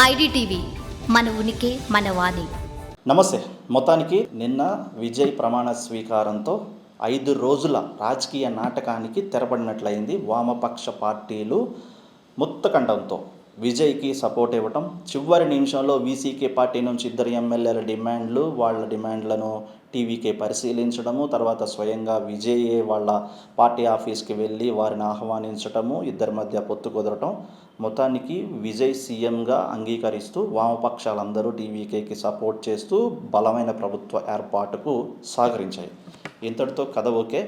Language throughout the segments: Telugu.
ఐడిటీవీ మన ఉనికి మన వాణి. నమస్తే. మొత్తానికి నిన్న విజయ్ ప్రమాణ స్వీకారంతో 5 రోజుల రాజకీయ నాటకానికి తెరపడినట్లయింది. వామపక్ష పార్టీలు ముక్తకంఠంతో విజయ్కి సపోర్ట్ ఇవ్వటం, చివరి నిమిషంలో వీసీకే పార్టీ నుంచి 2 ఎమ్మెల్యేల డిమాండ్లు, వాళ్ళ డిమాండ్లను టీవీకే పరిశీలించడము, తర్వాత స్వయంగా విజయే వాళ్ళ పార్టీ ఆఫీస్కి వెళ్ళి వారిని ఆహ్వానించటము, ఇద్దరి మధ్య పొత్తు కుదరటం, మొత్తానికి విజయ్ సీఎంగా అంగీకరిస్తూ వామపక్షాలందరూ టీవీకేకి సపోర్ట్ చేస్తూ బలమైన ప్రభుత్వ ఏర్పాటుకు సహకరించాయి. ఇంతటితో కథ ఓకే.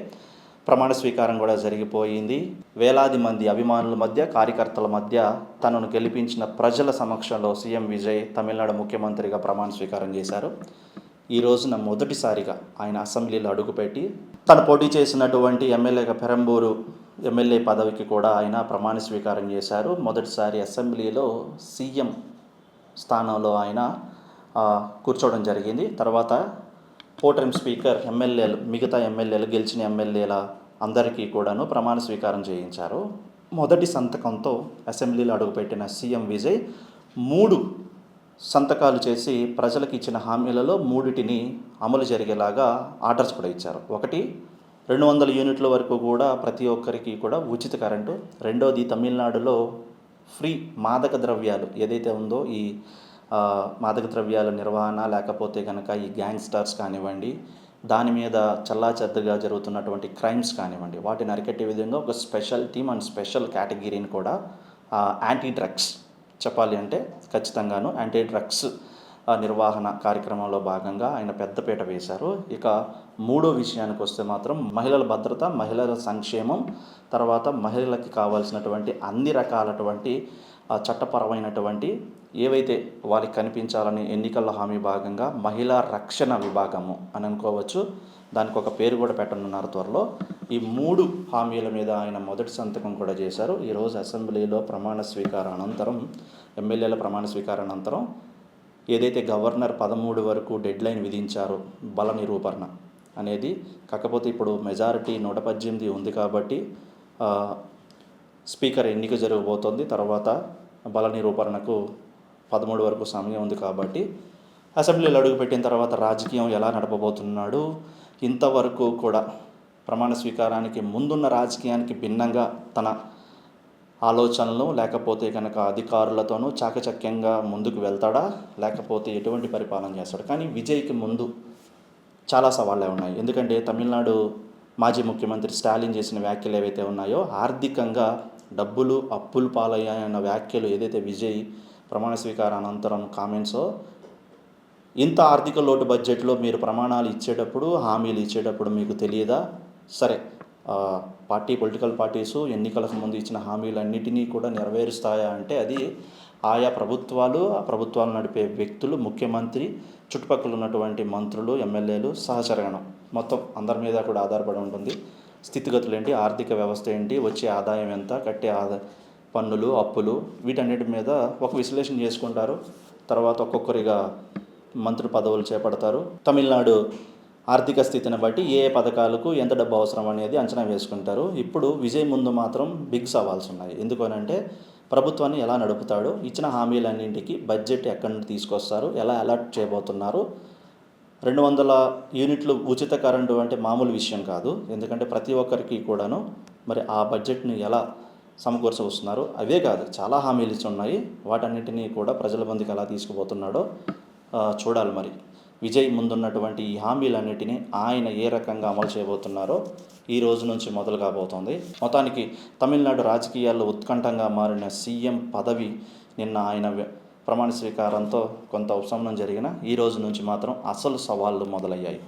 ప్రమాణ స్వీకారం కూడా జరిగిపోయింది. వేలాది మంది అభిమానుల మధ్య, కార్యకర్తల మధ్య తనను గెలిపించిన ప్రజల సమక్షంలో సీఎం విజయ్ తమిళనాడు ముఖ్యమంత్రిగా ప్రమాణ స్వీకారం చేశారు. ఈ రోజున మొదటిసారిగా ఆయన అసెంబ్లీలో అడుగుపెట్టి తను పోటీ చేసినటువంటి ఎమ్మెల్యేగా పెరంబూరు ఎమ్మెల్యే పదవికి కూడా ఆయన ప్రమాణ స్వీకారం చేశారు. మొదటిసారి అసెంబ్లీలో సీఎం స్థానంలో ఆయన కూర్చోవడం జరిగింది. తర్వాత పోటెం స్పీకర్ మిగతా ఎమ్మెల్యేలు గెలిచిన ఎమ్మెల్యేల అందరికీ కూడాను ప్రమాణ స్వీకారం చేయించారు. మొదటి సంతకంతో అసెంబ్లీలో అడుగుపెట్టిన సీఎం విజయ్ 3 సంతకాలు చేసి ప్రజలకు ఇచ్చిన హామీలలో 3టిని అమలు జరిగేలాగా ఆర్డర్స్ కూడా ఇచ్చారు. ఒకటి, 200 యూనిట్ల వరకు కూడా ప్రతి ఒక్కరికి కూడా ఉచిత కరెంటు. రెండోది, తమిళనాడులో ఫ్రీ మాదక ద్రవ్యాలు ఏదైతే ఉందో ఈ మాదక ద్రవ్యాల నిర్వహణ, లేకపోతే కనుక ఈ గ్యాంగ్స్టర్స్ కానివ్వండి, దాని మీద చల్లాచెద్దగా జరుగుతున్నటువంటి క్రైమ్స్ కానివ్వండి, వాటిని అరికట్టే విధంగా ఒక స్పెషల్ టీమ్ అండ్ స్పెషల్ కేటగిరీని కూడా యాంటీ డ్రగ్స్ చెప్పాలి అంటే ఖచ్చితంగాను యాంటీ డ్రగ్స్ నిర్వహణ కార్యక్రమంలో భాగంగా ఆయన పెద్దపీట వేశారు. ఇక 3వ విషయానికి వస్తే మాత్రం మహిళల భద్రత, మహిళల సంక్షేమం, తర్వాత మహిళలకి కావాల్సినటువంటి అన్ని రకాలటువంటి చట్టపరమైనటువంటి ఏవైతే వారికి కనిపించాలని ఎన్నికల హామీ భాగంగా మహిళా రక్షణ విభాగము అని అనుకోవచ్చు. దానికి ఒక పేరు కూడా పెట్టనున్నారు త్వరలో. ఈ 3 హామీల మీద ఆయన మొదటి సంతకం కూడా చేశారు. ఈరోజు అసెంబ్లీలో ప్రమాణ స్వీకారం అనంతరం, ఎమ్మెల్యేల ప్రమాణ స్వీకారం అనంతరం ఏదైతే గవర్నర్ 13 వరకు డెడ్లైన్ విధించారో బల నిరూపణ అనేది, కాకపోతే ఇప్పుడు మెజారిటీ 118 ఉంది కాబట్టి స్పీకర్ ఎన్నిక జరగబోతోంది. తర్వాత బల నిరూపణకు 13 వరకు సమయం ఉంది కాబట్టి అసెంబ్లీలో అడుగుపెట్టిన తర్వాత రాజకీయం ఎలా నడపబోతున్నాడు, ఇంతవరకు కూడా ప్రమాణ స్వీకారానికి ముందున్న రాజకీయానికి భిన్నంగా తన ఆలోచనలు లేకపోతే కనుక అధికారులతోనూ చాకచక్యంగా ముందుకు వెళ్తాడా, లేకపోతే ఎటువంటి పరిపాలన చేస్తాడు. కానీ విజయ్కి ముందు చాలా సవాళ్ళే ఉన్నాయి. ఎందుకంటే తమిళనాడు మాజీ ముఖ్యమంత్రి స్టాలిన్ చేసిన వ్యాఖ్యలు ఏవైతే ఉన్నాయో, ఆర్థికంగా డబ్బులు అప్పులు పాలయ్యాయన్న వ్యాఖ్యలు ఏదైతే విజయ్ ప్రమాణ స్వీకారం అనంతరం కామెంట్సో, ఇంత ఆర్థిక లోటు బడ్జెట్లో మీరు ప్రమాణాలు ఇచ్చేటప్పుడు, హామీలు ఇచ్చేటప్పుడు మీకు తెలియదా? సరే, పొలిటికల్ పార్టీసు ఎన్నికలకు ముందు ఇచ్చిన హామీలన్నిటినీ కూడా నెరవేరుస్తాయా అంటే అది ఆయా ప్రభుత్వాలు, ఆ ప్రభుత్వాలు నడిపే వ్యక్తులు, ముఖ్యమంత్రి, చుట్టుపక్కల ఉన్నటువంటి మంత్రులు, ఎమ్మెల్యేలు, సహచరగణం మొత్తం అందరి మీద కూడా ఆధారపడి ఉంటుంది. స్థితిగతులు ఏంటి, ఆర్థిక వ్యవస్థ ఏంటి, వచ్చే ఆదాయం ఎంత, కట్టే పన్నులు, అప్పులు, వీటన్నిటి మీద ఒక విశ్లేషణ చేసుకుంటారు. తర్వాత ఒక్కొక్కరిగా మంత్రి పదవులు చేపడతారు. తమిళనాడు ఆర్థిక స్థితిని బట్టి ఏ పథకాలకు ఎంత డబ్బు అవసరం అనేది అంచనా వేసుకుంటారు. ఇప్పుడు విజయ్ ముందు మాత్రం బిగ్ సవాల్స్ ఉన్నాయి. ఎందుకనంటే ప్రభుత్వాన్ని ఎలా నడుపుతాడు, ఇచ్చిన హామీలన్నింటికి బడ్జెట్ ఎక్కడి నుండి తీసుకొస్తారు, ఎలా అలర్ట్ చేయబోతున్నారు. 200 యూనిట్లు ఉచిత కరెంటు అంటే మామూలు విషయం కాదు. ఎందుకంటే ప్రతి ఒక్కరికి కూడాను మరి ఆ బడ్జెట్ని ఎలా సమకూర్చవస్తున్నారు. అవే కాదు, చాలా హామీలు ఇచ్చి ఉన్నాయి. వాటన్నిటినీ కూడా ప్రజల ముందుకు ఎలా తీసుకుపోతున్నాడో చూడాలి. మరి విజయ్ ముందున్నటువంటి ఈ హామీలన్నిటినీ ఆయన ఏ రకంగా అమలు చేయబోతున్నారో ఈ రోజు నుంచి మొదలు కాబోతోంది. మొత్తానికి తమిళనాడు రాజకీయాల్లో ఉత్కంఠంగా మారిన సీఎం పదవి నిన్న ఆయన ప్రమాణ స్వీకారంతో కొంత ఉపశమనం జరిగిన ఈ రోజు నుంచి మాత్రం అసలు సవాళ్లు మొదలయ్యాయి.